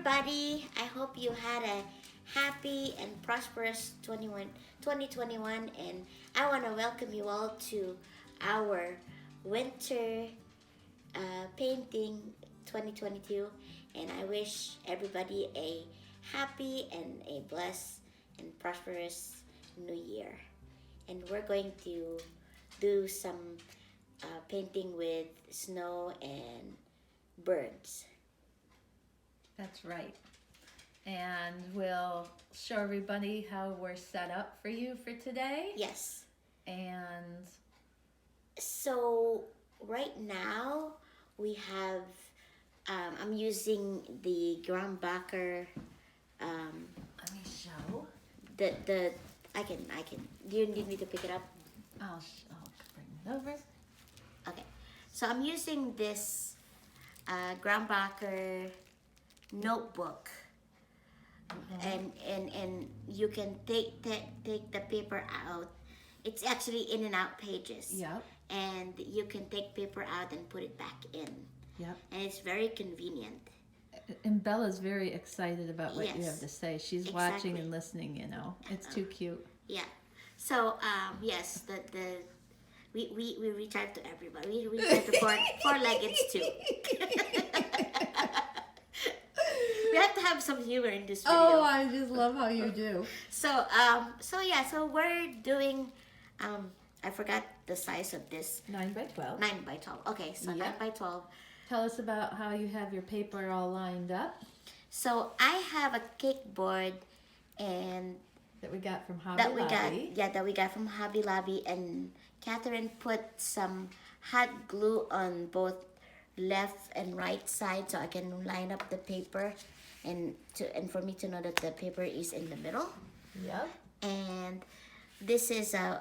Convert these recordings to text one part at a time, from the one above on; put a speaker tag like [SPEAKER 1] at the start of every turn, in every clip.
[SPEAKER 1] everybody. I hope you had a happy and prosperous 2021, and I want to welcome you all to our winter painting 2022, and I wish everybody a happy and a blessed and prosperous new year. And we're going to do some painting with snow and birds.
[SPEAKER 2] That's right. And we'll show everybody how we're set up for you for today.
[SPEAKER 1] Yes.
[SPEAKER 2] And
[SPEAKER 1] so right now we have, I'm using the Grumbacher.
[SPEAKER 2] let me show.
[SPEAKER 1] I can. Do you need me to pick it up?
[SPEAKER 2] I'll bring it over.
[SPEAKER 1] Okay. So I'm using this Grumbacher notebook, and you can take the paper out. It's actually in and out pages.
[SPEAKER 2] Yep.
[SPEAKER 1] And you can take paper out and put it back in.
[SPEAKER 2] Yep.
[SPEAKER 1] And it's very convenient.
[SPEAKER 2] And Bella's very excited about what you
[SPEAKER 1] Yes.
[SPEAKER 2] have to say. She's
[SPEAKER 1] Exactly.
[SPEAKER 2] watching and listening, you know. It's too cute.
[SPEAKER 1] Yeah. So yes, we reach out to everybody. We reach out to four-leggeds too. We have to have some humor in this video.
[SPEAKER 2] Oh, I just love how you do.
[SPEAKER 1] So so we're doing I forgot the size of this.
[SPEAKER 2] 9 by 12.
[SPEAKER 1] 9 by 12. Okay, so
[SPEAKER 2] Yep.
[SPEAKER 1] 9 by 12.
[SPEAKER 2] Tell us about how you have your paper all lined up.
[SPEAKER 1] So I have a cake board and
[SPEAKER 2] That we got from Hobby Lobby.
[SPEAKER 1] that we got from Hobby Lobby, and Catherine put some hot glue on both left and right side so I can line up the paper and for me to know that the paper is in the middle.
[SPEAKER 2] Yep.
[SPEAKER 1] And this is a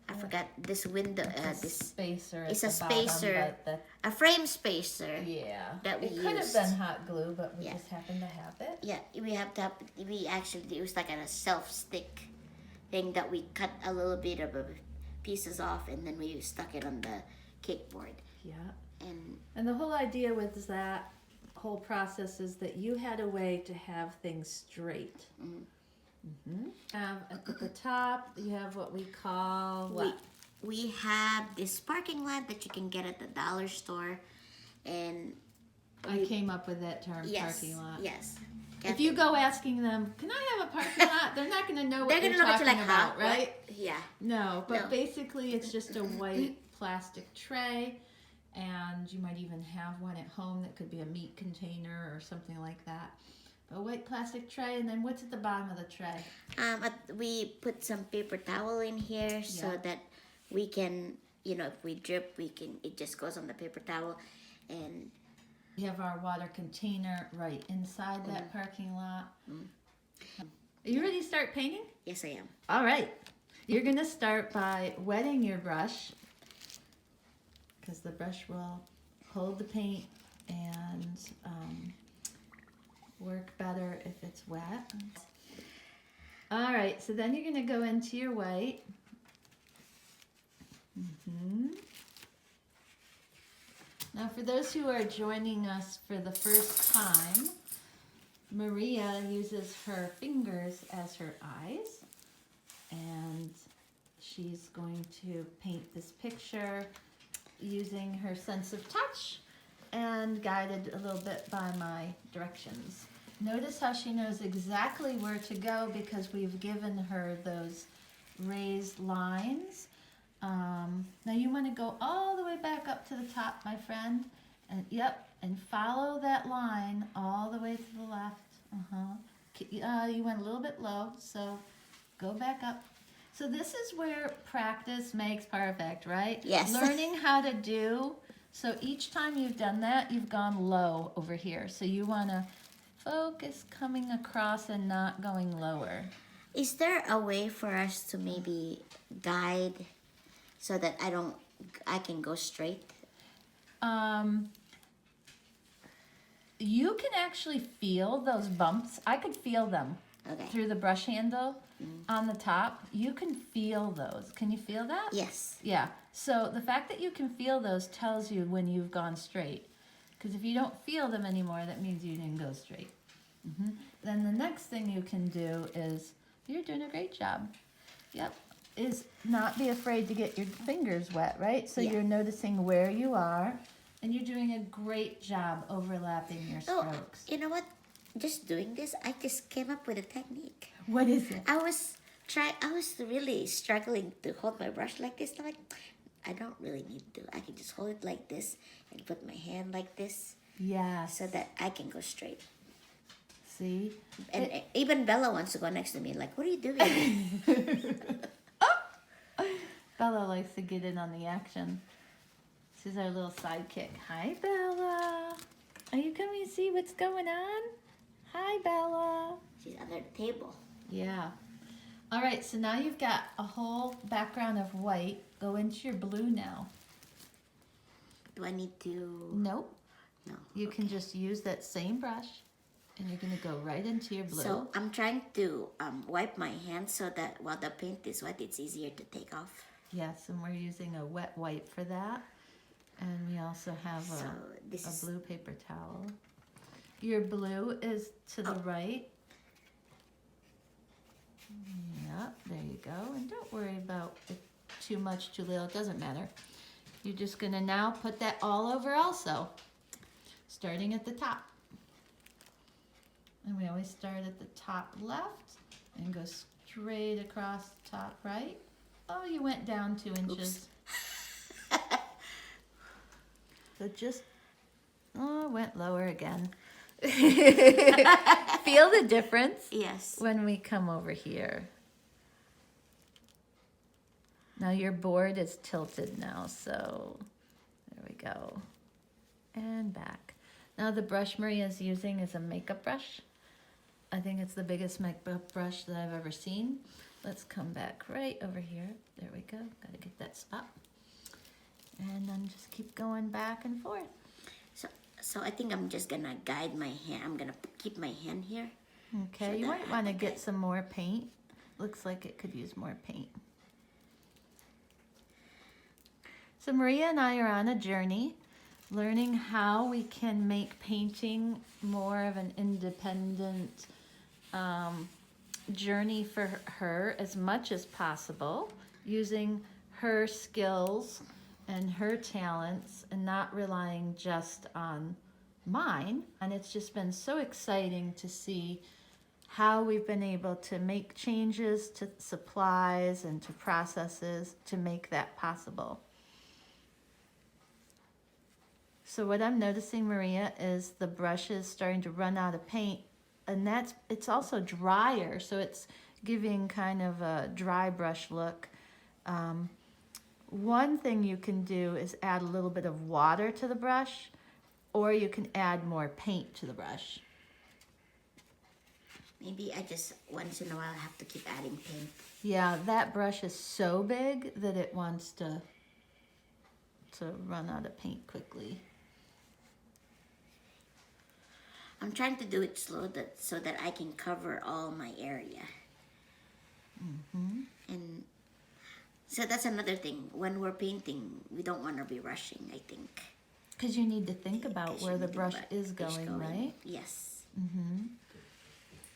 [SPEAKER 1] I forgot this window. This
[SPEAKER 2] Spacer.
[SPEAKER 1] it's
[SPEAKER 2] at
[SPEAKER 1] a
[SPEAKER 2] the bottom,
[SPEAKER 1] spacer,
[SPEAKER 2] but
[SPEAKER 1] a frame spacer.
[SPEAKER 2] yeah.
[SPEAKER 1] That we
[SPEAKER 2] it could have
[SPEAKER 1] used.
[SPEAKER 2] been hot glue, but we
[SPEAKER 1] Yeah.
[SPEAKER 2] just happened to have it.
[SPEAKER 1] Yeah, we actually used like a self-stick thing that we cut a little bit of pieces off, and then we stuck it on the cake board.
[SPEAKER 2] Yeah.
[SPEAKER 1] And
[SPEAKER 2] the whole idea with that whole process is that you had a way to have things straight. At the top, you have what we call what?
[SPEAKER 1] we have this parking lot that you can get at the dollar store, and
[SPEAKER 2] I came up with that term,
[SPEAKER 1] yes,
[SPEAKER 2] parking lot.
[SPEAKER 1] yes.
[SPEAKER 2] If you go asking them, can I have a parking lot? They're not going to know what
[SPEAKER 1] They're
[SPEAKER 2] you're
[SPEAKER 1] gonna know what
[SPEAKER 2] talking
[SPEAKER 1] you're like,
[SPEAKER 2] about,
[SPEAKER 1] huh?
[SPEAKER 2] right?
[SPEAKER 1] What? Yeah.
[SPEAKER 2] No, but
[SPEAKER 1] No.
[SPEAKER 2] basically it's just a white plastic tray, and you might even have one at home that could be a meat container or something like that. A white plastic tray, and then what's at the bottom of the tray?
[SPEAKER 1] We put some paper towel in here so
[SPEAKER 2] Yeah.
[SPEAKER 1] that we can, if we drip, it just goes on the paper towel, and
[SPEAKER 2] We have our water container right inside that parking lot. Are you ready to start painting?
[SPEAKER 1] yes, I am.
[SPEAKER 2] All right. You're going to start by wetting your brush, because the brush will hold the paint and work better if it's wet. All right, so then you're going to go into your white. Now, for those who are joining us for the first time, Maria uses her fingers as her eyes, and she's going to paint this picture using her sense of touch and guided a little bit by my directions. Notice how she knows exactly where to go because we've given her those raised lines. Now you want to go all the way back up to the top, my friend, and and follow that line all the way to the left. You went a little bit low, so go back up. So this is where practice makes perfect, right?
[SPEAKER 1] Yes.
[SPEAKER 2] Learning how to do. So each time you've done that, you've gone low over here. So you want to focus coming across and not going lower.
[SPEAKER 1] Is there a way for us to maybe guide so that I can go straight?
[SPEAKER 2] You can actually feel those bumps. I could feel them through the brush handle on the top. You can feel those. Can you feel that?
[SPEAKER 1] Yes.
[SPEAKER 2] Yeah. So the fact that you can feel those tells you when you've gone straight. Because if you don't feel them anymore, that means you didn't go straight. Then the next thing you can do is, you're doing a great job. Yep. Is not be afraid to get your fingers wet, right? So
[SPEAKER 1] Yeah.
[SPEAKER 2] you're noticing where you are, and you're doing a great job overlapping your strokes.
[SPEAKER 1] You know what? Just doing this, I just came up with a technique.
[SPEAKER 2] What is it?
[SPEAKER 1] I was really struggling to hold my brush like this. I'm like, I don't really need to. I can just hold it like this and put my hand like this
[SPEAKER 2] Yes.
[SPEAKER 1] so that I can go straight.
[SPEAKER 2] See?
[SPEAKER 1] And even Bella wants to go next to me. Like, what are you doing?
[SPEAKER 2] Bella likes to get in on the action. This is our little sidekick. Hi, Bella. Are you coming to see what's going on? Hi, Bella.
[SPEAKER 1] She's under the table.
[SPEAKER 2] Yeah. All right, so now you've got a whole background of white. Go into your blue now.
[SPEAKER 1] Do I need to?
[SPEAKER 2] Nope.
[SPEAKER 1] No.
[SPEAKER 2] You can just use that same brush, and you're going to go right into your blue.
[SPEAKER 1] So I'm trying to wipe my hands so that while the paint is wet, it's easier to take off.
[SPEAKER 2] Yes, and we're using a wet wipe for that. And we also have a blue paper towel. Your blue is to the right. Yep, there you go. And don't worry about it too much, too little. It doesn't matter. You're just going to now put that all over also, starting at the top. And we always start at the top left and go straight across the top right. Oh, you went down 2 inches. So just, went lower again. Feel the difference?
[SPEAKER 1] Yes.
[SPEAKER 2] When we come over here. Now your board is tilted now, so there we go. And back. Now the brush Maria's using is a makeup brush. I think it's the biggest makeup brush that I've ever seen. Let's come back right over here. There we go. Gotta get that spot. And then just keep going back and forth.
[SPEAKER 1] So I think I'm just gonna guide my hand. I'm gonna keep my hand here.
[SPEAKER 2] Okay,
[SPEAKER 1] so
[SPEAKER 2] you might want to get some more paint. Looks like it could use more paint. So Maria and I are on a journey, learning how we can make painting more of an independent journey for her as much as possible, using her skills and her talents and not relying just on mine. And it's just been so exciting to see how we've been able to make changes to supplies and to processes to make that possible. So what I'm noticing, Maria, is the brush is starting to run out of paint, and it's also drier, so it's giving kind of a dry brush look. One thing you can do is add a little bit of water to the brush, or you can add more paint to the brush.
[SPEAKER 1] Maybe I just, once in a while, have to keep adding paint.
[SPEAKER 2] Yeah, that brush is so big that it wants to run out of paint quickly.
[SPEAKER 1] I'm trying to do it slow so that I can cover all my area. And so that's another thing. When we're painting, we don't want to be rushing, I think.
[SPEAKER 2] Because you need to think about where the brush is going, right?
[SPEAKER 1] Yes.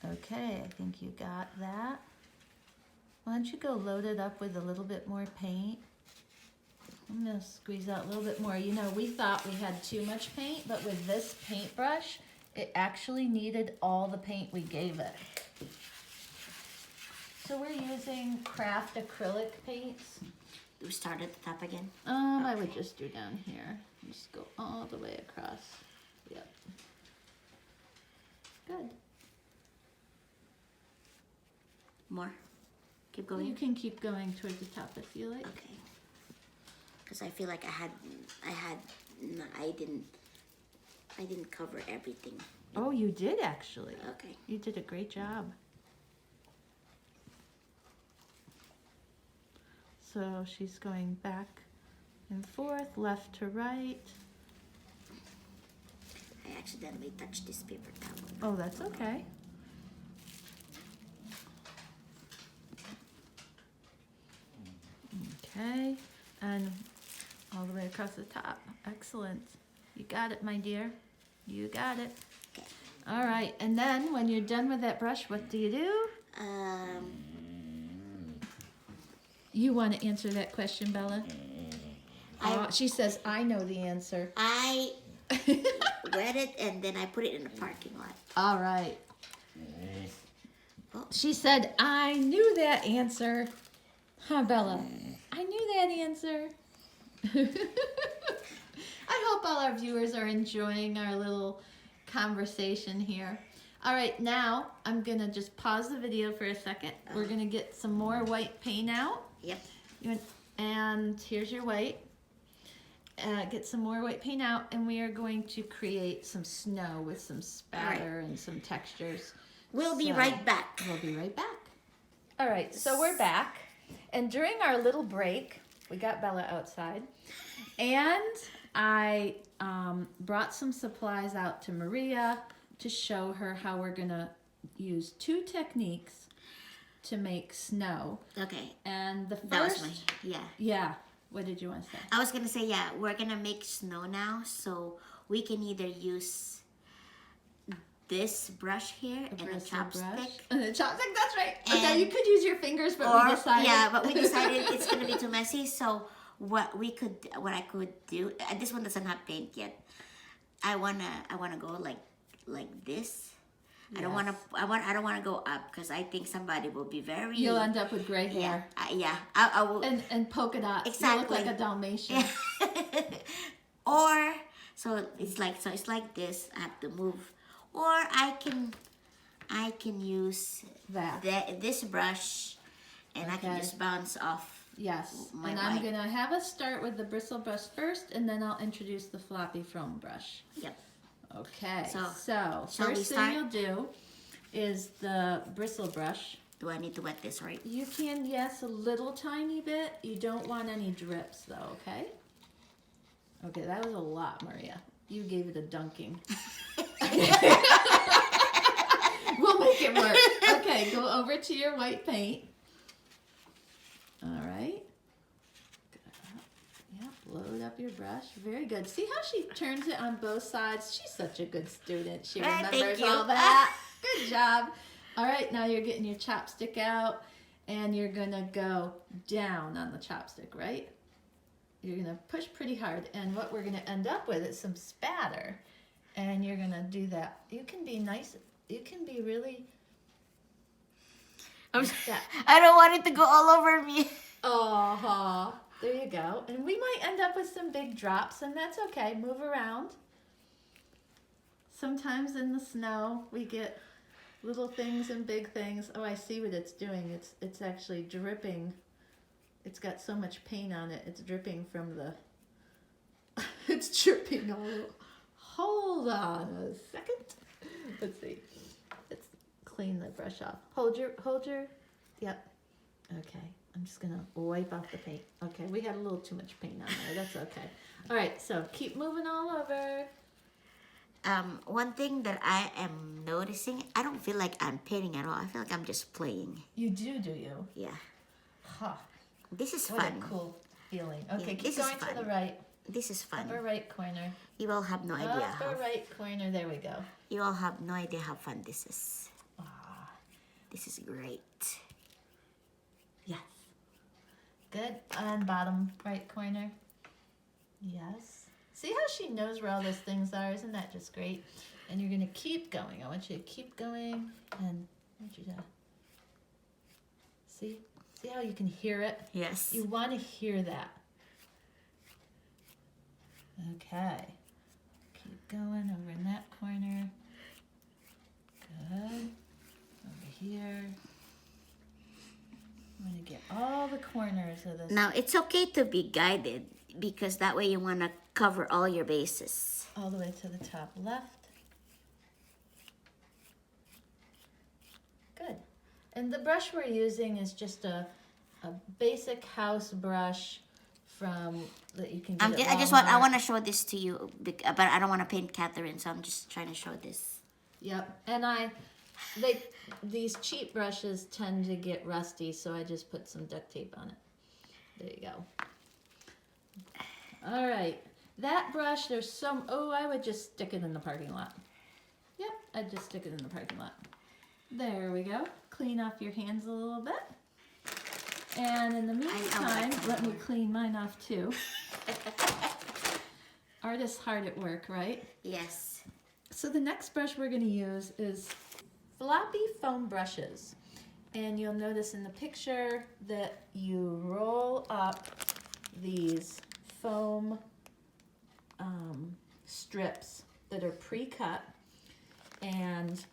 [SPEAKER 2] Okay, I think you got that. Why don't you go load it up with a little bit more paint? I'm going to squeeze out a little bit more. You know, we thought we had too much paint, but with this paintbrush, it actually needed all the paint we gave it. So we're using craft acrylic paints.
[SPEAKER 1] Do we start at the top again?
[SPEAKER 2] I would just do down here. Just go all the way across. Yep. Good.
[SPEAKER 1] More? Keep going?
[SPEAKER 2] You can keep going toward the top if you like.
[SPEAKER 1] Okay. Because I feel like I didn't cover everything.
[SPEAKER 2] Oh, you did actually.
[SPEAKER 1] Okay.
[SPEAKER 2] You did a great job. So she's going back and forth, left to right.
[SPEAKER 1] I accidentally touched this paper towel.
[SPEAKER 2] Oh, that's okay. Okay, and all the way across the top. Excellent. You got it, my dear. You got it.
[SPEAKER 1] Okay.
[SPEAKER 2] All right, and then when you're done with that brush, what do you do? You want to answer that question, Bella? She says, I know the answer.
[SPEAKER 1] I wet it and then I put it in the parking lot.
[SPEAKER 2] All right.
[SPEAKER 1] Oh.
[SPEAKER 2] She said, I knew that answer. Huh, Bella? I knew that answer. I hope all our viewers are enjoying our little conversation here. All right, now I'm going to just pause the video for a second. We're going to get some more white paint out.
[SPEAKER 1] Yep.
[SPEAKER 2] And here's your white. Get some more white paint out, and we are going to create some snow with some spatter and some textures.
[SPEAKER 1] We'll be right back.
[SPEAKER 2] We'll be right back. All right, so we're back. And during our little break, we got Bella outside, and I brought some supplies out to Maria to show her how we're going to use 2 techniques to make snow.
[SPEAKER 1] Okay.
[SPEAKER 2] And the first...
[SPEAKER 1] That was my... Yeah.
[SPEAKER 2] Yeah. What did you want to say?
[SPEAKER 1] I was going to say, yeah, we're going to make snow now, so we can either use this brush here and a chopstick.
[SPEAKER 2] And a chopstick, that's right.
[SPEAKER 1] And
[SPEAKER 2] okay, you could use your fingers, but we decided...
[SPEAKER 1] Yeah, but we decided it's going to be too messy, so what I could do... this one doesn't have paint yet. I wanna go like this. Yes. I don't wanna go up because I think somebody will be very...
[SPEAKER 2] You'll end up with gray hair.
[SPEAKER 1] Yeah, I will.
[SPEAKER 2] And polka dots.
[SPEAKER 1] Exactly.
[SPEAKER 2] You look like a Dalmatian.
[SPEAKER 1] Or it's like this. I have to move, or I can use this brush, and I can just bounce off.
[SPEAKER 2] Yes, and I'm gonna have us start with the bristle brush first, and then I'll introduce the floppy foam brush.
[SPEAKER 1] Yep.
[SPEAKER 2] Okay, so first thing you'll do is the bristle brush.
[SPEAKER 1] Do I need to wet this, right?
[SPEAKER 2] You can, yes, a little tiny bit. You don't want any drips though, okay? Okay, that was a lot, Maria. You gave it a dunking. We'll make it work. Okay, go over to your white paint. All right. Load up your brush. Very good. See how she turns it on both sides? She's such a good student. She remembers all that. Good job. All right, now you're getting your chopstick out, and you're going to go down on the chopstick, right? You're going to push pretty hard, and what we're going to end up with is some spatter, and you're going to do that. You can be nice. You can be really...
[SPEAKER 1] I don't want it to go all over me.
[SPEAKER 2] Oh, there you go. And we might end up with some big drops, and that's okay. Move around. Sometimes in the snow, we get little things and big things. Oh, I see what it's doing. It's actually dripping. It's got so much paint on it. It's dripping from the... It's dripping all over. Hold on a second. Let's see. Let's clean the brush off. Hold your... Yep. Okay. I'm just going to wipe off the paint. Okay, we had a little too much paint on there. That's okay. All right, so keep moving all over.
[SPEAKER 1] One thing that I am noticing, I don't feel like I'm painting at all. I feel like I'm just playing.
[SPEAKER 2] You do you?
[SPEAKER 1] Yeah.
[SPEAKER 2] Huh.
[SPEAKER 1] This is
[SPEAKER 2] what
[SPEAKER 1] fun.
[SPEAKER 2] What a cool feeling. Okay,
[SPEAKER 1] yeah,
[SPEAKER 2] keep going to the right.
[SPEAKER 1] This is fun.
[SPEAKER 2] Upper right corner.
[SPEAKER 1] You all have no idea
[SPEAKER 2] Upper right corner. There we go.
[SPEAKER 1] You all have no idea how fun this is.
[SPEAKER 2] Ah.
[SPEAKER 1] This is great.
[SPEAKER 2] Yes. Good. And bottom right corner. Yes. See how she knows where all those things are? Isn't that just great? And you're going to keep going. I want you to keep going. And I want you to... See how you can hear it?
[SPEAKER 1] Yes.
[SPEAKER 2] You want to hear that. Okay. Keep going over in that corner. Good. Over here. I'm going to get all the corners of this.
[SPEAKER 1] Now, it's okay to be guided because that way you want to cover all your bases.
[SPEAKER 2] All the way to the top left. Good. And the brush we're using is just a basic house brush from that you can get
[SPEAKER 1] I want to show this to you, but I don't want to paint Catherine, so I'm just trying to show this.
[SPEAKER 2] Yep. And these cheap brushes tend to get rusty, so I just put some duct tape on it. There you go. All right. That brush, there's some, oh, I would just stick it in the parking lot. Yep, I'd just stick it in the parking lot. There we go. Clean off your hands a little bit. And in the meantime, let me clean mine off too. Artist's hard at work, right?
[SPEAKER 1] Yes.
[SPEAKER 2] So the next brush we're going to use is Floppy Foam brushes. And you'll notice in the picture that you roll up these foam strips that are pre-cut, and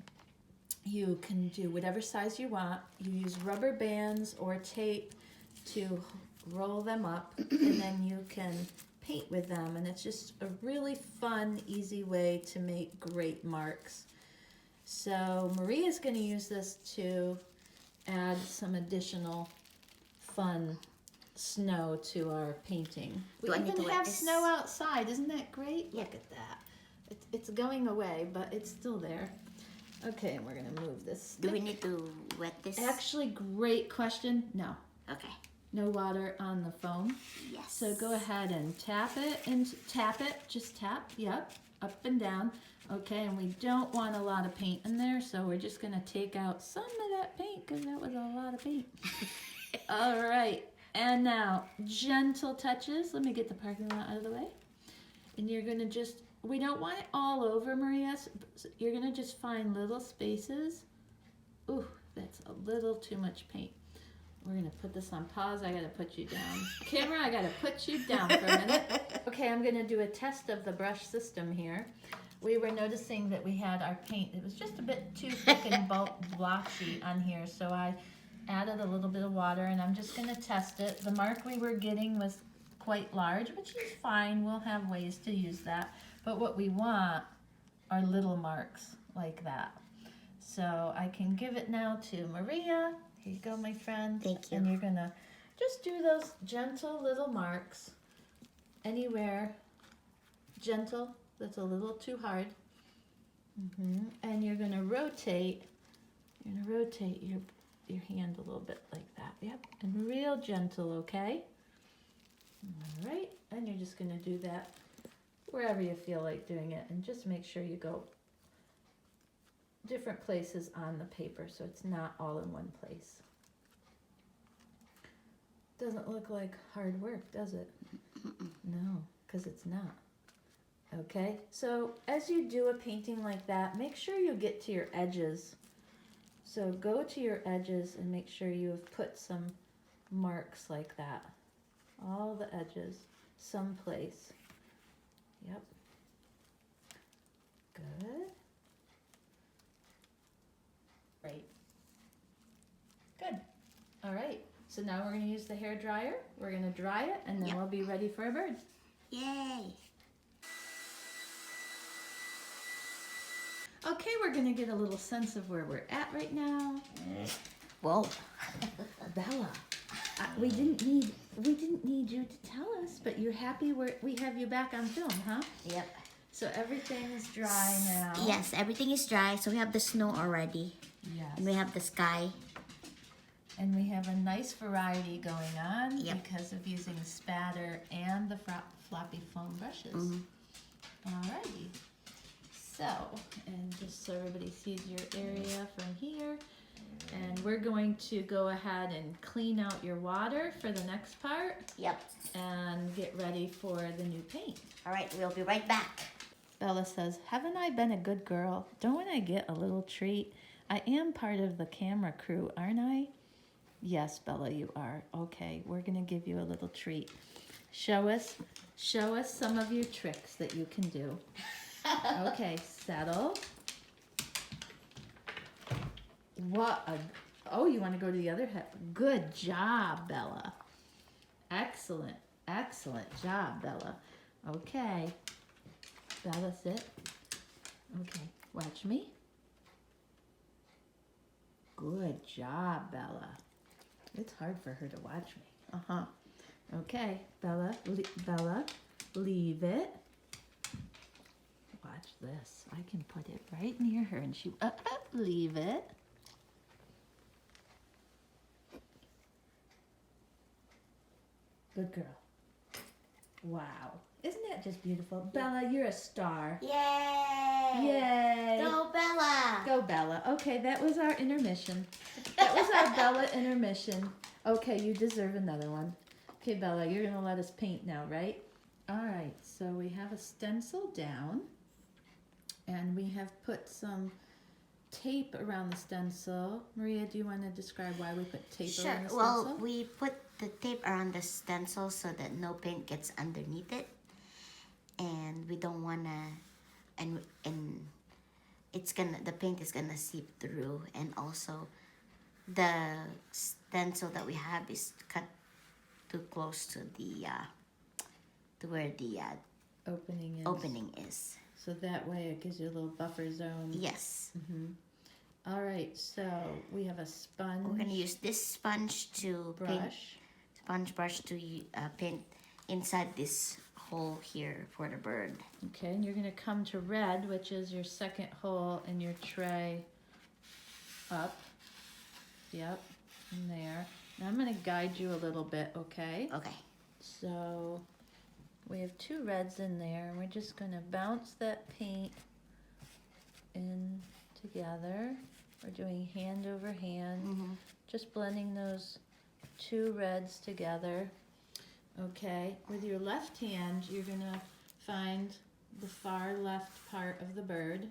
[SPEAKER 2] you can do whatever size you want. You use rubber bands or tape to roll them up, and then you can paint with them, and it's just a really fun, easy way to make great marks. So Maria's going to use this to add some additional fun snow to our painting. We even have snow outside. Isn't that great?
[SPEAKER 1] Yeah.
[SPEAKER 2] Look at that. It's going away, but it's still there. Okay, and we're going to move this stick.
[SPEAKER 1] Do we need to wet this?
[SPEAKER 2] Actually, great question. No.
[SPEAKER 1] Okay.
[SPEAKER 2] No water on the foam.
[SPEAKER 1] Yes.
[SPEAKER 2] So go ahead and tap it, just tap, yep, up and down. Okay, and we don't want a lot of paint in there, so we're just gonna take out some of that paint because that was a lot of paint. All right, and now gentle touches. Let me get the parking lot out of the way. And you're gonna just, we don't want it all over, Maria. So you're gonna just find little spaces. Ooh, that's a little too much paint. We're gonna put this on pause. I gotta put you down. Camera, I gotta put you down for a minute. Okay, I'm gonna do a test of the brush system here. We were noticing that we had our paint, it was just a bit too thick and blotchy on here, so I added a little bit of water, and I'm just gonna test it. The mark we were getting was quite large, which is fine. We'll have ways to use that. But what we want are little marks like that. So I can give it now to Maria. Here you go, my friend.
[SPEAKER 1] Thank you.
[SPEAKER 2] And you're gonna just do those gentle little marks anywhere. Gentle, that's a little too hard. And you're gonna rotate. You're gonna rotate your hand a little bit like that. Yep, and real gentle, okay? All right, and you're just gonna do that wherever you feel like doing it, and just make sure you go different places on the paper so it's not all in one place. Doesn't look like hard work, does it? No, because it's not. Okay, so as you do a painting like that, make sure you get to your edges. So go to your edges and make sure you have put some marks like that. All the edges, someplace. Yep. Good. Right. Good. All right. So now we're going to use the hair dryer. We're going to dry it, and then we'll be ready for our bird.
[SPEAKER 1] Yay.
[SPEAKER 2] Okay, we're going to get a little sense of where we're at right now.
[SPEAKER 1] Whoa.
[SPEAKER 2] Bella, we didn't need you to tell us, but you're happy we have you back on film, huh?
[SPEAKER 1] Yep.
[SPEAKER 2] So everything is dry now.
[SPEAKER 1] Yes, everything is dry. So we have the snow already.
[SPEAKER 2] Yes.
[SPEAKER 1] And we have the sky.
[SPEAKER 2] And we have a nice variety going on
[SPEAKER 1] because
[SPEAKER 2] of using spatter and the floppy foam brushes. Alrighty. So, and just so everybody sees your area from here. And we're going to go ahead and clean out your water for the next part.
[SPEAKER 1] Yep.
[SPEAKER 2] And get ready for the new paint.
[SPEAKER 1] All right, we'll be right back.
[SPEAKER 2] Bella says, haven't I been a good girl? Don't I get a little treat? I am part of the camera crew, aren't I? Yes, Bella, you are. Okay, we're going to give you a little treat. Show us some of your tricks that you can do. Okay, settle. Oh, you want to go to the other head? Good job, Bella. Excellent job, Bella. Okay. Bella, sit. Okay, watch me. Good job, Bella. It's hard for her to watch me. Okay, Bella, leave it. Watch this. I can put it right near her and she, leave it. Good girl. Wow. Isn't that just beautiful? Bella, you're a star.
[SPEAKER 1] Yay!
[SPEAKER 2] Yay!
[SPEAKER 1] Go Bella!
[SPEAKER 2] Go, Bella. Okay, that was our intermission. That was our Bella intermission. Okay, you deserve another one. Okay, Bella, you're going to let us paint now, right? All right, so we have a stencil down, and we have put some tape around the stencil. Maria, do you want to describe why we put tape
[SPEAKER 1] Sure.
[SPEAKER 2] around the stencil?
[SPEAKER 1] Well, we put the tape around the stencil so that no paint gets underneath it, and we don't wanna, and the paint is gonna seep through, and also the stencil that we have is cut too close to the to where the opening is.
[SPEAKER 2] So that way it gives you a little buffer zone.
[SPEAKER 1] Yes.
[SPEAKER 2] All right, so we have a sponge.
[SPEAKER 1] We're gonna use this sponge to paint. Sponge brush to paint inside this hole here for the bird.
[SPEAKER 2] Okay, and you're going to come to red, which is your second hole in your tray up. Yep, in there. Now I'm going to guide you a little bit, okay?
[SPEAKER 1] Okay.
[SPEAKER 2] So we have 2 reds in there, and we're just going to bounce that paint in together. We're doing hand over hand, just blending those 2 reds together. Okay, with your left hand, you're gonna find the far left part of the bird.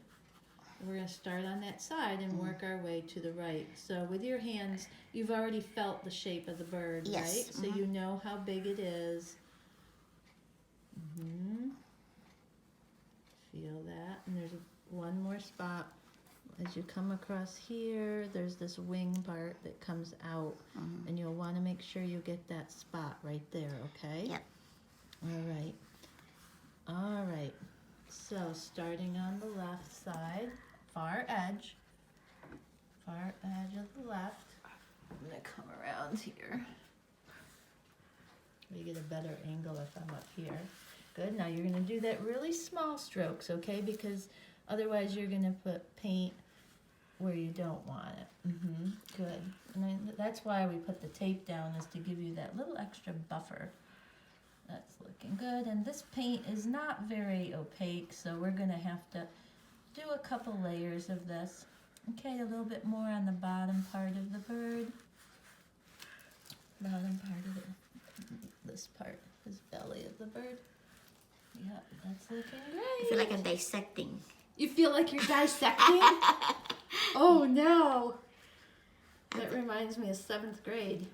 [SPEAKER 2] We're gonna start on that side and work our way to the right. So with your hands, you've already felt the shape of the bird,
[SPEAKER 1] yes.
[SPEAKER 2] right? So you know how big it is. Feel that, and there's one more spot. As you come across here, there's this wing part that comes out, and you'll want to make sure you get that spot right there, okay?
[SPEAKER 1] Yep.
[SPEAKER 2] All right. So starting on the left side, far edge of the left. I'm going to come around here. We get a better angle if I'm up here. Good. Now you're going to do that really small strokes, okay? Because otherwise you're going to put paint where you don't want it. Good. And that's why we put the tape down, is to give you that little extra buffer. That's looking good. And this paint is not very opaque, so we're going to have to do a couple layers of this. Okay, a little bit more on the bottom part of the bird. Bottom part of this part, this belly of the bird. Yep, that's looking great.
[SPEAKER 1] I feel like I'm dissecting.
[SPEAKER 2] You feel like you're dissecting? Oh no! That reminds me of 7th grade.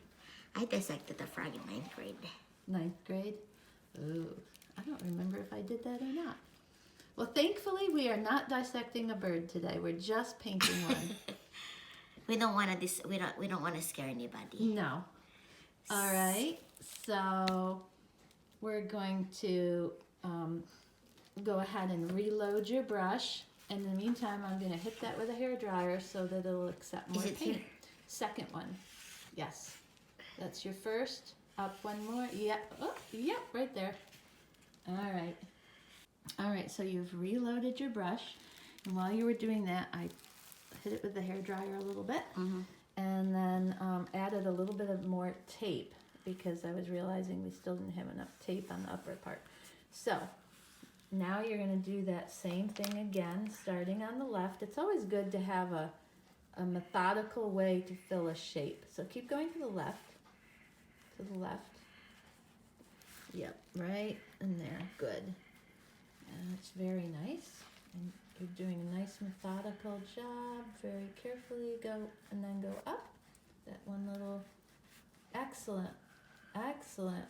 [SPEAKER 1] I dissected a frog in 9th grade.
[SPEAKER 2] 9th grade? Ooh, I don't remember if I did that or not. Well, thankfully we are not dissecting a bird today. We're just painting one.
[SPEAKER 1] We don't want to scare anybody.
[SPEAKER 2] No. All right. So we're going to go ahead and reload your brush. In the meantime, I'm going to hit that with a hairdryer so that it'll accept more paint.
[SPEAKER 1] Here?
[SPEAKER 2] Second one. Yes. That's your first. Up one more. Yep. Oh, yep, right there. All right. All right, so you've reloaded your brush. And while you were doing that, I hit it with the hairdryer a little bit. And then added a little bit of more tape because I was realizing we still didn't have enough tape on the upper part. So now you're going to do that same thing again, starting on the left. It's always good to have a methodical way to fill a shape. So keep going to the left. To the left. Yep, right in there. Good. And it's very nice. And you're doing a nice methodical job. Very carefully go and then go up. That one little. Excellent. Excellent.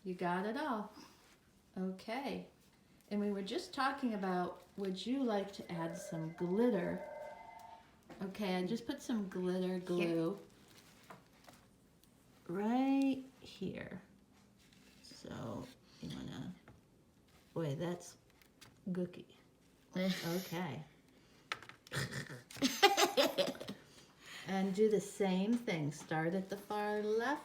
[SPEAKER 2] You got it all. Okay. And we were just talking about, would you like to add some glitter? Okay, I just put some glitter glue right here. So you wanna, boy, that's gooky. Okay. And do the same thing. Start at the far left.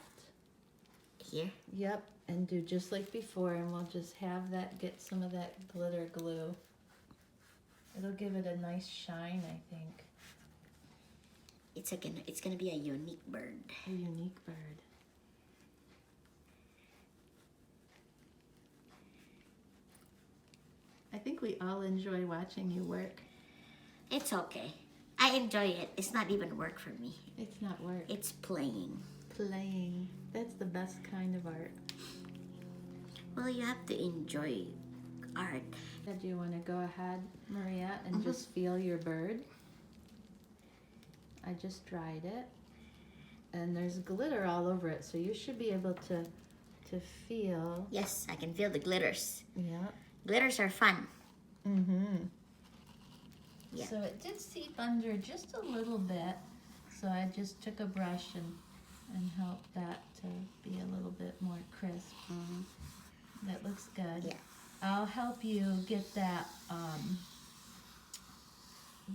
[SPEAKER 1] Here?
[SPEAKER 2] Yep, and do just like before, and we'll just have that, get some of that glitter glue. It'll give it a nice shine, I think.
[SPEAKER 1] It's gonna be a unique bird.
[SPEAKER 2] A unique bird. think we all enjoy watching you work.
[SPEAKER 1] It's okay. I enjoy it. It's not even work for me.
[SPEAKER 2] It's not work.
[SPEAKER 1] It's playing.
[SPEAKER 2] Playing. That's the best kind of art.
[SPEAKER 1] Well, you have to enjoy art.
[SPEAKER 2] Do you want to go ahead, Maria, and just feel your bird? I just dried it. And there's glitter all over it, so you should be able to feel.
[SPEAKER 1] Yes, I can feel the glitters.
[SPEAKER 2] Yeah.
[SPEAKER 1] Glitters are fun.
[SPEAKER 2] Mm-hmm.
[SPEAKER 1] Yeah.
[SPEAKER 2] So it did seep under just a little bit, so I just took a brush and helped that to be a little bit more crisp. That looks good.
[SPEAKER 1] Yeah.
[SPEAKER 2] I'll help you get that,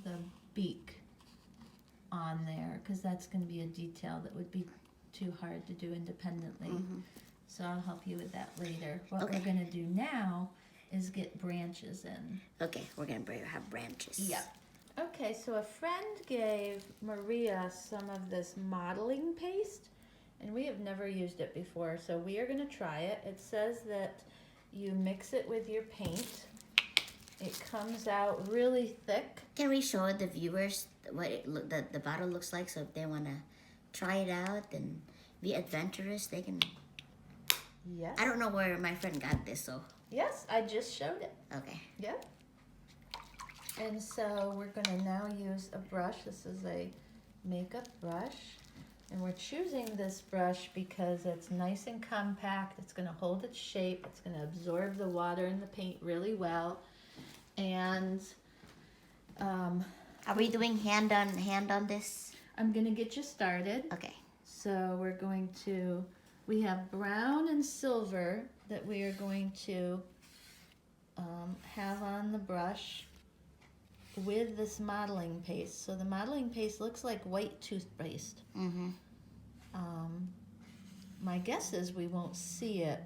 [SPEAKER 2] the beak on there, because that's going to be a detail that would be too hard to do independently. So I'll help you with that later. What we're going to do now is get branches in.
[SPEAKER 1] Okay, we're going to have branches.
[SPEAKER 2] Yep. Okay, so a friend gave Maria some of this modeling paste, and we have never used it before, so we are going to try it. It says that you mix it with your paint. It comes out really thick.
[SPEAKER 1] Can we show the viewers what the bottle looks like, so if they want to try it out and be adventurous, they can?
[SPEAKER 2] Yes.
[SPEAKER 1] I don't know where my friend got this, so.
[SPEAKER 2] Yes, I just showed it.
[SPEAKER 1] Okay.
[SPEAKER 2] Yep. And so we're going to now use a brush. This is a makeup brush. And we're choosing this brush because it's nice and compact. It's going to hold its shape. It's going to absorb the water and the paint really well. And
[SPEAKER 1] are we doing hand on this?
[SPEAKER 2] I'm going to get you started.
[SPEAKER 1] Okay.
[SPEAKER 2] So we're going to, we have brown and silver that we are going to have on the brush with this modeling paste. So the modeling paste looks like white toothpaste. My guess is we won't see it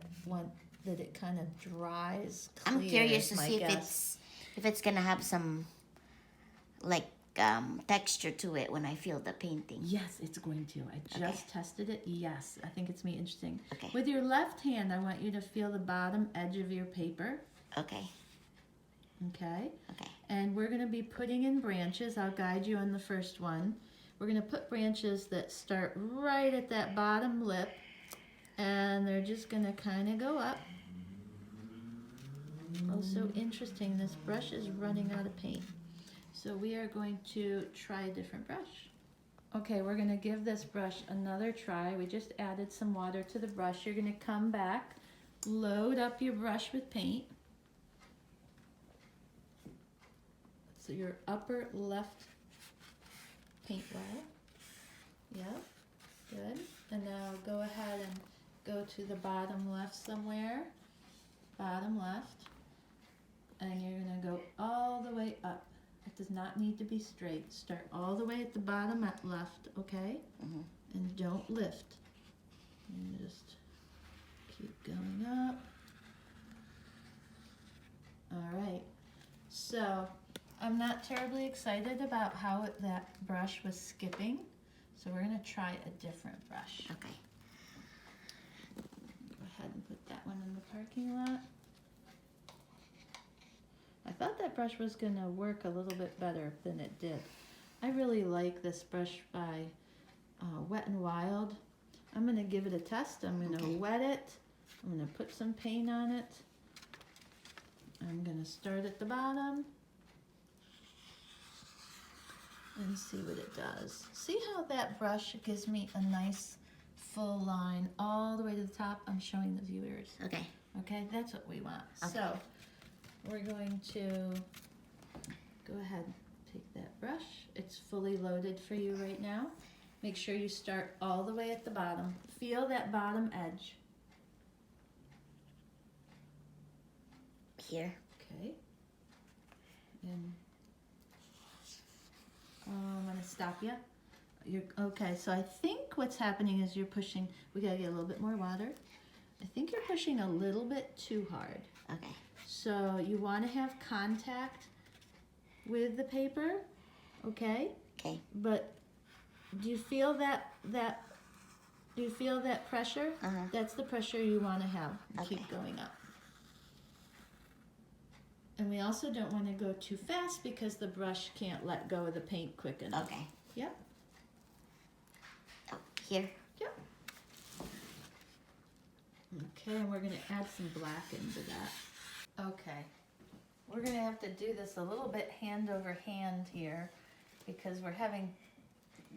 [SPEAKER 2] that it kind of dries clear.
[SPEAKER 1] I'm curious to see if it's gonna have some like texture to it when I feel the painting.
[SPEAKER 2] Yes, it's going to. I just tested it. Yes, I think it's going to be interesting.
[SPEAKER 1] Okay.
[SPEAKER 2] With your left hand, I want you to feel the bottom edge of your paper.
[SPEAKER 1] Okay.
[SPEAKER 2] Okay.
[SPEAKER 1] Okay.
[SPEAKER 2] And we're going to be putting in branches. I'll guide you on the first one. We're going to put branches that start right at that bottom lip, and they're just going to kind of go up. Also interesting, this brush is running out of paint. So we are going to try a different brush. Okay, we're going to give this brush another try. We just added some water to the brush. You're going to come back, load up your brush with paint. So your upper left paint well. Yep, good. And now go ahead and go to the bottom left somewhere. Bottom left. And you're going to go all the way up. It does not need to be straight. Start all the way at the bottom at left, okay? And don't lift. And just keep going up. All right. So I'm not terribly excited about how that brush was skipping. So we're going to try a different brush.
[SPEAKER 1] Okay.
[SPEAKER 2] Go ahead and put that one in the parking lot. I thought that brush was going to work a little bit better than it did. I really like this brush by Wet n Wild. I'm going to give it a test. I'm going to wet it. I'm going to put some paint on it. I'm going to start at the bottom and see what it does. See how that brush gives me a nice full line all the way to the top? I'm showing the viewers.
[SPEAKER 1] Okay.
[SPEAKER 2] Okay, that's what we want.
[SPEAKER 1] Okay.
[SPEAKER 2] So we're going to go ahead and take that brush. It's fully loaded for you right now. Make sure you start all the way at the bottom. Feel that bottom edge.
[SPEAKER 1] Here.
[SPEAKER 2] Okay. And I'm going to stop you. Okay, so I think what's happening is you're pushing. We got to get a little bit more water. I think you're pushing a little bit too hard.
[SPEAKER 1] Okay.
[SPEAKER 2] So you want to have contact with the paper, okay?
[SPEAKER 1] Okay.
[SPEAKER 2] But do you feel that do you feel that pressure? That's the pressure you want to have.
[SPEAKER 1] Okay.
[SPEAKER 2] Keep going up. And we also don't want to go too fast because the brush can't let go of the paint quick enough.
[SPEAKER 1] Okay.
[SPEAKER 2] Yep.
[SPEAKER 1] Oh, here.
[SPEAKER 2] Yep. Okay, and we're going to add some black into that. Okay. We're going to have to do this a little bit hand over hand here because we're having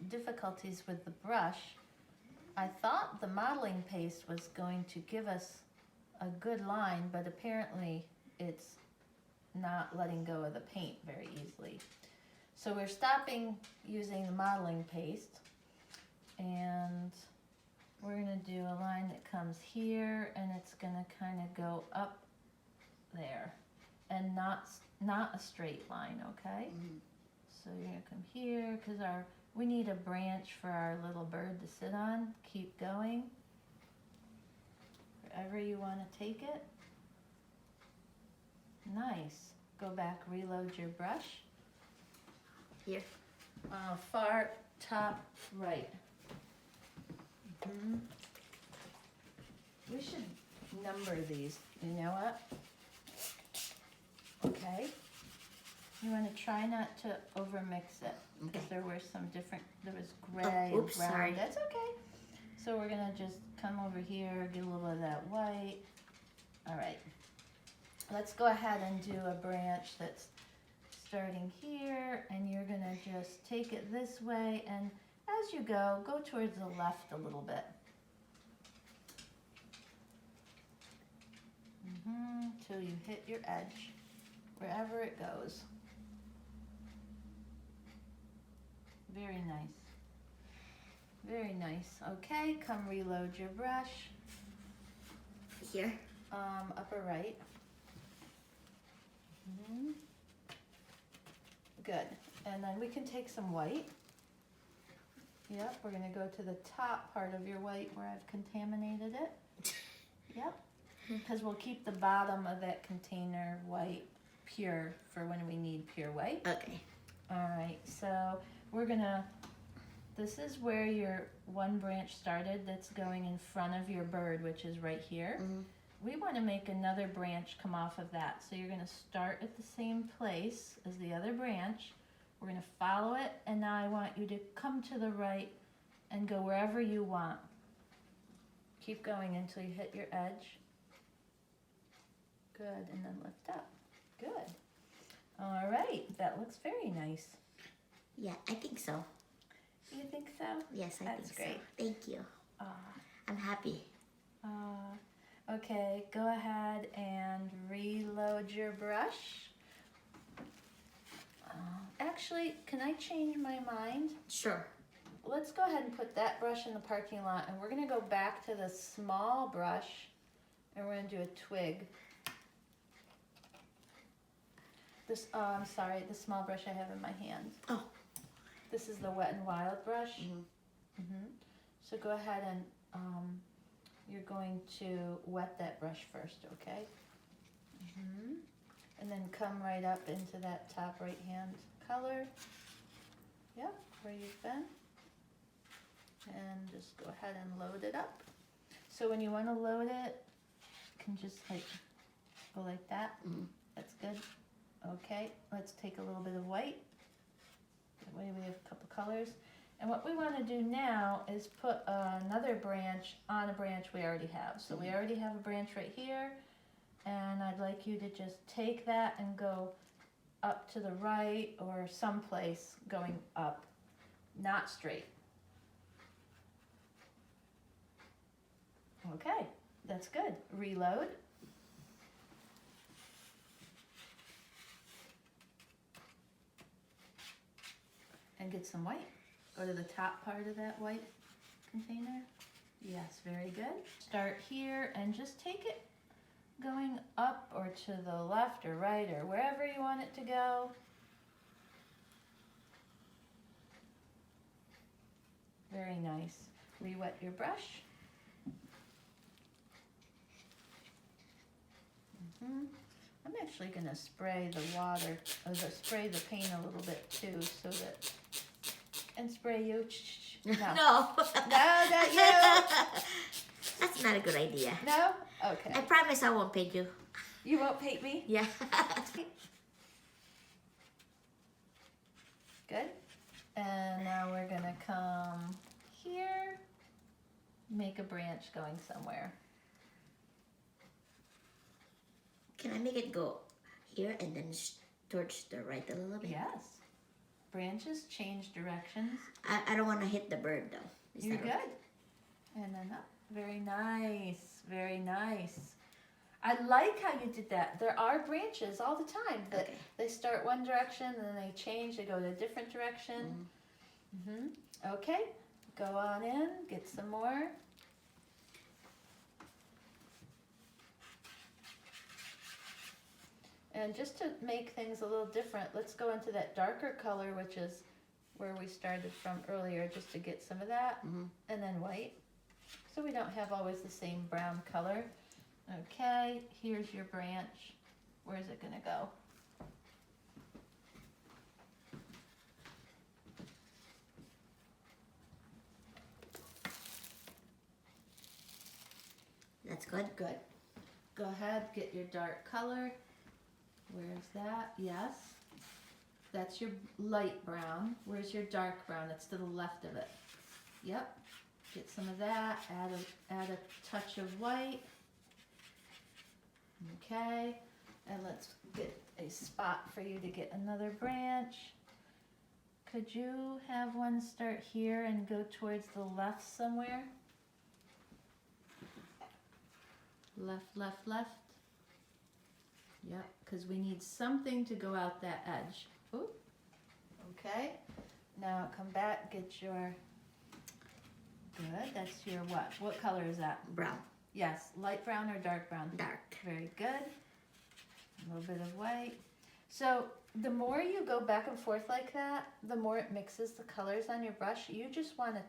[SPEAKER 2] difficulties with the brush. I thought the modeling paste was going to give us a good line, but apparently it's not letting go of the paint very easily. So we're stopping using the modeling paste, and we're going to do a line that comes here, and it's going to kind of go up there, and not a straight line, okay?
[SPEAKER 1] Mm-hmm.
[SPEAKER 2] So you're going to come here, because we need a branch for our little bird to sit on. Keep going. Wherever you want to take it. Nice. Go back, reload your brush.
[SPEAKER 1] Here.
[SPEAKER 2] Far top right. Mm-hmm. We should number these. You know what? Okay. You want to try not to overmix it. Because there were some different, there was gray and brown.
[SPEAKER 1] Sorry.
[SPEAKER 2] That's okay. So we're going to just come over here, get a little bit of that white. All right. Let's go ahead and do a branch that's starting here, and you're going to just take it this way, and as you go towards the left a little bit. Till you hit your edge, wherever it goes. Very nice. Very nice. Okay, come reload your brush.
[SPEAKER 1] Here.
[SPEAKER 2] Upper right. Good. And then we can take some white. Yep, we're going to go to the top part of your white where I've contaminated it. Yep. Because we'll keep the bottom of that container white pure for when we need pure white.
[SPEAKER 1] Okay.
[SPEAKER 2] All right, so we're going to, this is where your one branch started that's going in front of your bird, which is right here.
[SPEAKER 1] Mm-hmm.
[SPEAKER 2] We want to make another branch come off of that. So you're going to start at the same place as the other branch. We're going to follow it, and now I want you to come to the right and go wherever you want. Keep going until you hit your edge. Good, and then lift up. Good. All right, that looks very nice.
[SPEAKER 1] Yeah, I think so.
[SPEAKER 2] You think so?
[SPEAKER 1] Yes, I
[SPEAKER 2] That's
[SPEAKER 1] think
[SPEAKER 2] great.
[SPEAKER 1] so. Thank you. I'm happy.
[SPEAKER 2] Okay, go ahead and reload your brush. Actually, can I change my mind?
[SPEAKER 1] Sure.
[SPEAKER 2] Let's go ahead and put that brush in the parking lot, and we're going to go back to the small brush, and we're going to do a twig. This, I'm sorry, the small brush I have in my hand.
[SPEAKER 1] Oh.
[SPEAKER 2] This is the Wet n Wild brush.
[SPEAKER 1] Mm-hmm.
[SPEAKER 2] So go ahead and you're going to wet that brush first, okay? And then come right up into that top right hand color. Yep, where you've been. And just go ahead and load it up. So when you want to load it, you can just like go like that. That's good. Okay, let's take a little bit of white. That way we have a couple colors. And what we want to do now is put another branch on a branch we already have. So we already have a branch right here, and I'd like you to just take that and go up to the right or someplace going up, not straight. Okay, that's good. Reload. And get some white. Go to the top part of that white container. Yes, very good. Start here and just take it going up or to the left or right or wherever you want it to go. Very nice. Re-wet your brush. I'm actually going to spray the water, or spray the paint a little bit too, so that, and spray you. No.
[SPEAKER 1] No.
[SPEAKER 2] No, not you.
[SPEAKER 1] That's not a good idea.
[SPEAKER 2] No? Okay.
[SPEAKER 1] I promise I won't paint you.
[SPEAKER 2] You won't paint me?
[SPEAKER 1] Yeah.
[SPEAKER 2] Good. And now we're gonna come here, make a branch going somewhere.
[SPEAKER 1] Can I make it go here and then towards the right a little bit?
[SPEAKER 2] Yes. Branches change directions.
[SPEAKER 1] I don't want to hit the bird though. Is
[SPEAKER 2] You're
[SPEAKER 1] that
[SPEAKER 2] good.
[SPEAKER 1] okay?
[SPEAKER 2] And then up. Very nice. Very nice. I like how you did that. There are branches all the time that
[SPEAKER 1] Okay.
[SPEAKER 2] they start one direction and then they change. They go to a different direction. Okay. Go on in. Get some more. And just to make things a little different, let's go into that darker color, which is where we started from earlier, just to get some of that. And then white. So we don't have always the same brown color. Okay, here's your branch. Where's it gonna go?
[SPEAKER 1] That's good.
[SPEAKER 2] Good. Go ahead, get your dark color. Where's that? Yes. That's your light brown. Where's your dark brown? It's to the left of it. Yep. Get some of that. Add a touch of white. Okay. And let's get a spot for you to get another branch. Could you have one start here and go towards the left somewhere? Left, left, left. Yep, because we need something to go out that edge. Ooh. Okay. Now come back, get your, good, that's your what? What color is that?
[SPEAKER 1] Brown.
[SPEAKER 2] Yes, light brown or dark brown?
[SPEAKER 1] Dark.
[SPEAKER 2] Very good. A little bit of white. So the more you go back and forth like that, the more it mixes the colors on your brush. You just want to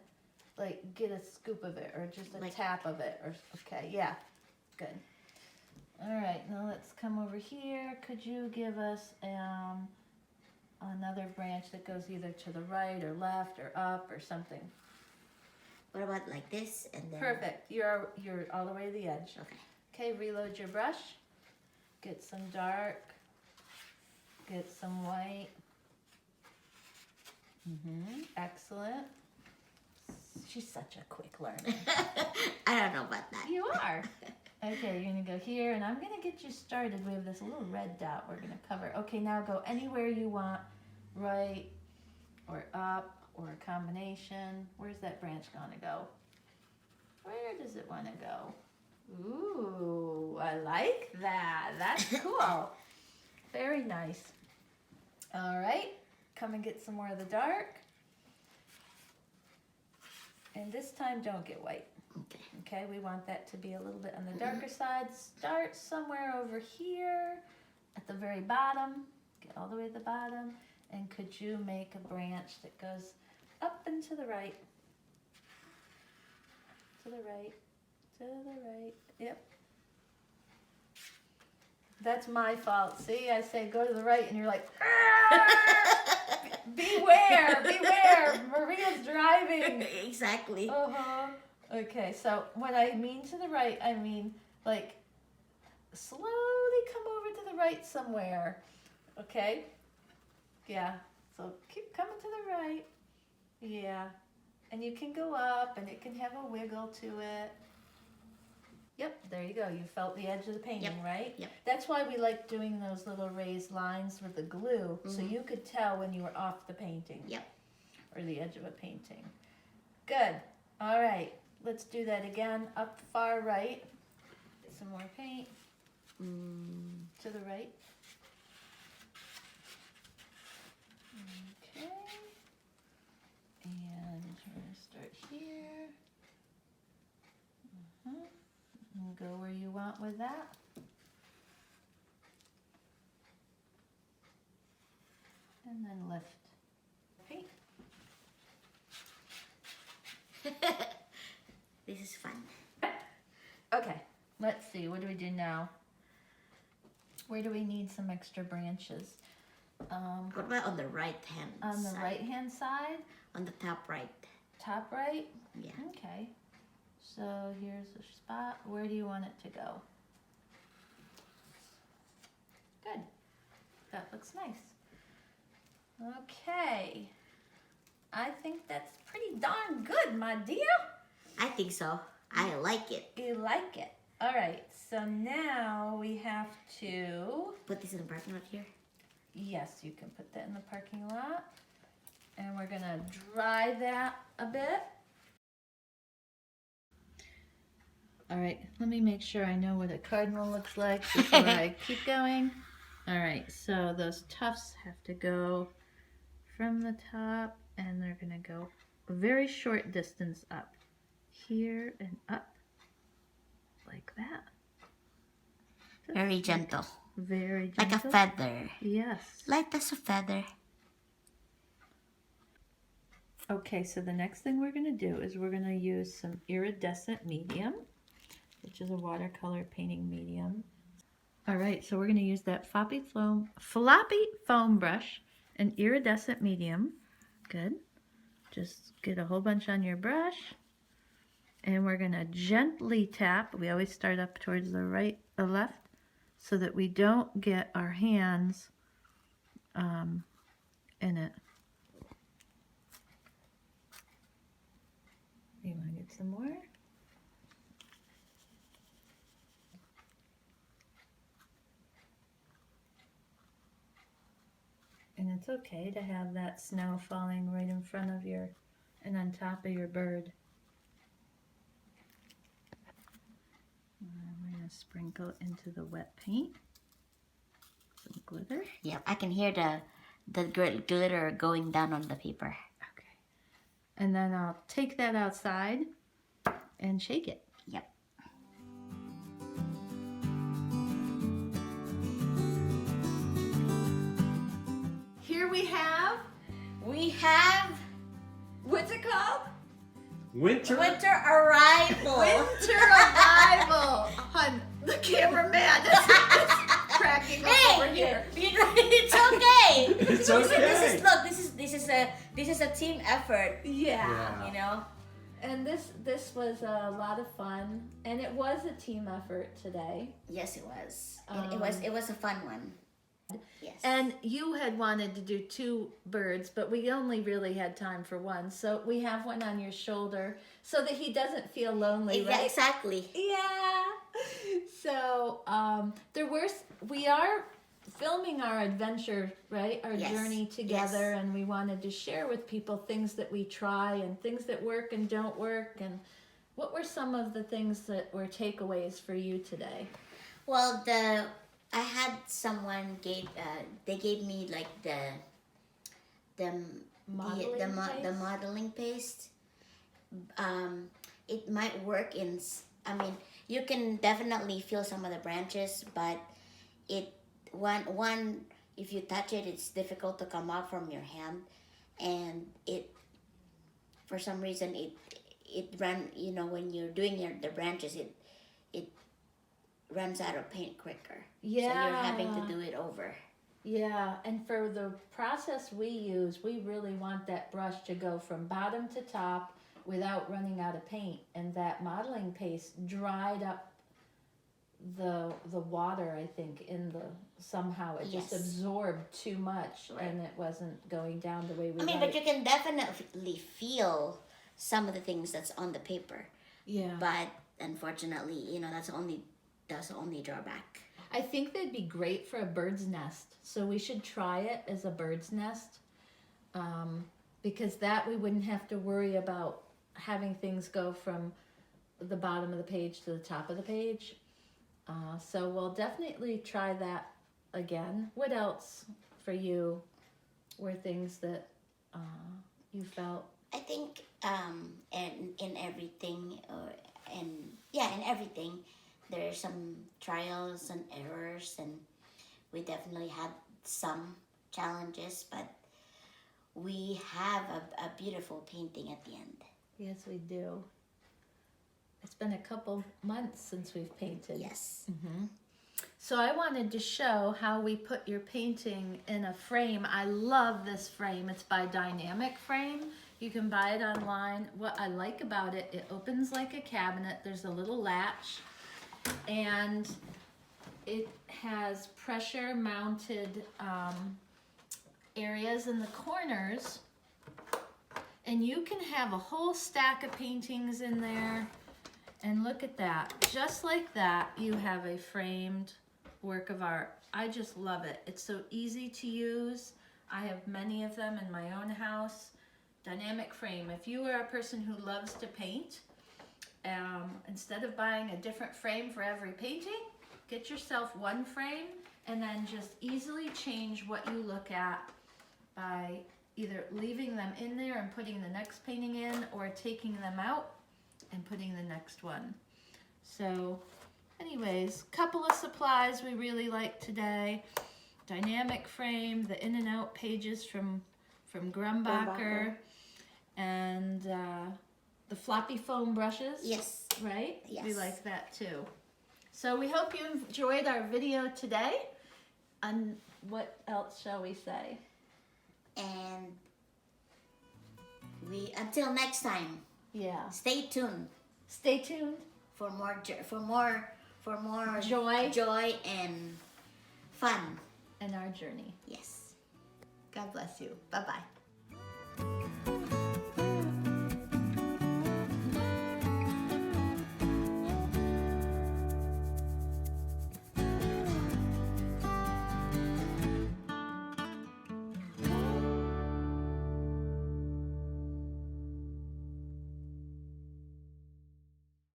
[SPEAKER 2] like get a scoop of it or just a
[SPEAKER 1] Like-
[SPEAKER 2] tap of it. Or okay, yeah, good. All right, now let's come over here. Could you give us another branch that goes either to the right or left or up or something?
[SPEAKER 1] What about like this and then?
[SPEAKER 2] Perfect. You're all the way to the edge.
[SPEAKER 1] Okay.
[SPEAKER 2] Okay, reload your brush. Get some dark. Get some white. Excellent. She's such a quick learner.
[SPEAKER 1] I don't know about that.
[SPEAKER 2] You are. Okay, you're gonna go here, and I'm gonna get you started. We have this little red dot we're gonna cover. Okay, now go anywhere you want, right or up or a combination. Where's that branch gonna go? Where does it wanna go? Ooh, I like that. That's cool. Very nice. All right, come and get some more of the dark. And this time, don't get white.
[SPEAKER 1] Okay.
[SPEAKER 2] Okay, we want that to be a little bit on the darker side. Start somewhere over here at the very bottom. Get all the way to the bottom. And could you make a branch that goes up and to the right? To the right. To the right. Yep. That's my fault. See, I say go to the right and you're like, beware, beware, Maria's driving.
[SPEAKER 1] Exactly.
[SPEAKER 2] Uh-huh. Okay, so when I mean to the right, I mean like slowly come over to the right somewhere. Okay? Yeah. So keep coming to the right. Yeah. And you can go up and it can have a wiggle to it. Yep, there you go. You felt the edge of the painting, right?
[SPEAKER 1] Yep.
[SPEAKER 2] That's why we like doing those little raised lines with the glue, so you could tell when you were off the painting.
[SPEAKER 1] Yep.
[SPEAKER 2] Or the edge of a painting. Good. All right. Let's do that again. Up far right. Get some more paint. To the right. Okay. And we're going to start here. And go where you want with that. And then lift. Paint.
[SPEAKER 1] This is fun.
[SPEAKER 2] Okay, let's see. What do we do now? Where do we need some extra branches?
[SPEAKER 1] What about on the right hand
[SPEAKER 2] On the
[SPEAKER 1] side?
[SPEAKER 2] right hand side,
[SPEAKER 1] On the top right.
[SPEAKER 2] top right.
[SPEAKER 1] Yeah.
[SPEAKER 2] Okay. So here's the spot. Where do you want it to go? that looks nice. Okay. I think that's pretty darn good, my dear.
[SPEAKER 1] I think so. I like it.
[SPEAKER 2] You like it. All right, so now we have to...
[SPEAKER 1] Put this in the parking lot here.
[SPEAKER 2] Yes, you can put that in the parking lot. And we're gonna dry that a bit. All right, let me make sure I know what a cardinal looks like before I keep going. All right, so those tufts have to go from the top, and they're gonna go a very short distance up. Here and up, like that. Just
[SPEAKER 1] Very gentle.
[SPEAKER 2] Very gentle.
[SPEAKER 1] Like a feather.
[SPEAKER 2] Yes.
[SPEAKER 1] Light as a feather.
[SPEAKER 2] Okay, so the next thing we're going to do is we're going to use some iridescent medium, which is a watercolor painting medium. All right, so we're going to use that floppy foam brush, an iridescent medium. Good. Just get a whole bunch on your brush. And we're going to gently tap. We always start up towards the right or left so that we don't get our hands in it. You want to get some more? And it's okay to have that snow falling right in front of your and on top of your bird. And we're going to sprinkle into the wet paint some glitter.
[SPEAKER 1] Yep, I can hear the glitter going down on the paper.
[SPEAKER 2] Okay. And then I'll take that outside and shake it.
[SPEAKER 1] Yep.
[SPEAKER 2] Here we have, what's it called?
[SPEAKER 3] Winter.
[SPEAKER 1] Winter arrival.
[SPEAKER 2] Winter arrival. Hun, the cameraman is cracking up over here.
[SPEAKER 1] It's okay.
[SPEAKER 3] It's okay.
[SPEAKER 1] This is a team effort.
[SPEAKER 2] Yeah.
[SPEAKER 1] You know.
[SPEAKER 2] And this was a lot of fun, and it was a team effort today.
[SPEAKER 1] Yes, it was. And it was a fun one. Yes.
[SPEAKER 2] And you had wanted to do 2 birds, but we only really had time for one. So we have one on your shoulder so that he doesn't feel lonely, right?
[SPEAKER 1] Exactly.
[SPEAKER 2] Yeah. So we are filming our adventure, right? Our
[SPEAKER 1] Yes.
[SPEAKER 2] journey together,
[SPEAKER 1] Yes.
[SPEAKER 2] and we wanted to share with people things that we try and things that work and don't work. And what were some of the things that were takeaways for you today?
[SPEAKER 1] Well, I had someone they gave me like the modeling paste. It might work I mean, you can definitely feel some of the branches, but one if you touch it, it's difficult to come out from your hand, and for some reason it run, you know, when you're doing the branches, it runs out of paint quicker.
[SPEAKER 2] Yeah.
[SPEAKER 1] So you're having to do it over.
[SPEAKER 2] Yeah, and for the process we use, we really want that brush to go from bottom to top without running out of paint. And that modeling paste dried up the water, I think, somehow it just
[SPEAKER 1] Yes.
[SPEAKER 2] absorbed too much,
[SPEAKER 1] Right.
[SPEAKER 2] and it wasn't going down the way we
[SPEAKER 1] I mean,
[SPEAKER 2] like.
[SPEAKER 1] but you can definitely feel some of the things that's on the paper.
[SPEAKER 2] Yeah.
[SPEAKER 1] But unfortunately, you know, that's the only drawback.
[SPEAKER 2] I think they'd be great for a bird's nest. So we should try it as a bird's nest, because that we wouldn't have to worry about having things go from the bottom of the page to the top of the page. So we'll definitely try that again. What else for you were things that you felt?
[SPEAKER 1] I think in everything, in everything, there are some trials and errors, and we definitely had some challenges, but we have a beautiful painting at the end.
[SPEAKER 2] Yes, we do. It's been a couple months since we've painted.
[SPEAKER 1] Yes.
[SPEAKER 2] Mm-hmm. So I wanted to show how we put your painting in a frame. I love this frame. It's by Dynamic Frame. You can buy it online. What I like about it, it opens like a cabinet. There's a little latch, and it has pressure mounted areas in the corners, and you can have a whole stack of paintings in there. And look at that, just like that, you have a framed work of art. I just love it. It's so easy to use. I have many of them in my own house. Dynamic frame. If you are a person who loves to paint, instead of buying a different frame for every painting, get yourself one frame and then just easily change what you look at by either leaving them in there and putting the next painting in, or taking them out and putting the next one. So anyways, couple of supplies we really like today. Dynamic frame, the in and out pages from Grumbacher, and the Floppy Foam brushes.
[SPEAKER 1] Yes.
[SPEAKER 2] Right?
[SPEAKER 1] Yes.
[SPEAKER 2] We like that too. So we hope you enjoyed our video today. And what else shall we say?
[SPEAKER 1] And until next time,
[SPEAKER 2] Yeah.
[SPEAKER 1] stay tuned
[SPEAKER 2] Stay tuned.
[SPEAKER 1] for more
[SPEAKER 2] Joy
[SPEAKER 1] and fun.
[SPEAKER 2] in our journey.
[SPEAKER 1] Yes.
[SPEAKER 2] God bless you. Bye-bye.